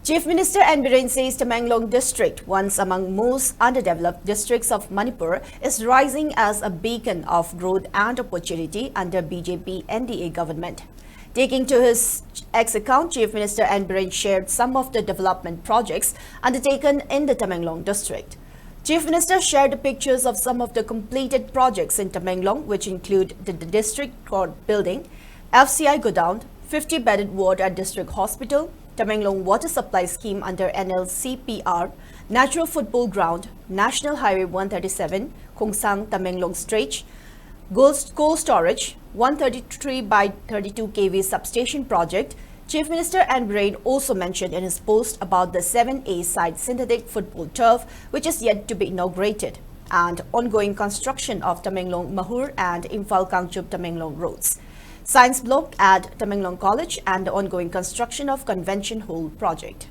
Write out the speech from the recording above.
Chief Minister N. Biren says Tamenglong district, once among most underdeveloped districts of Manipur, is rising as a beacon of growth and opportunity under BJP NDA government. Taking to his X account, Chief Minister N. Biren shared some of the development projects undertaken in the Tamenglong district. Chief Minister shared pictures of some of the completed projects in Tamenglong, which include the district court building, FCI godown, 50-bedded ward at district hospital, Tamenglong water supply scheme under NLCPR, natural football ground, National Highway 137, Khongsang Tamenglong stretch, coal storage, 133 by 32 kV substation project. Chief Minister N. Biren also mentioned in his post about the 7A side synthetic football turf, which is yet to be inaugurated, and ongoing construction of Tamenglong Mahur and Imphal Kangchup Tamenglong roads, science block at Tamenglong College, and the ongoing construction of Convention Hall project.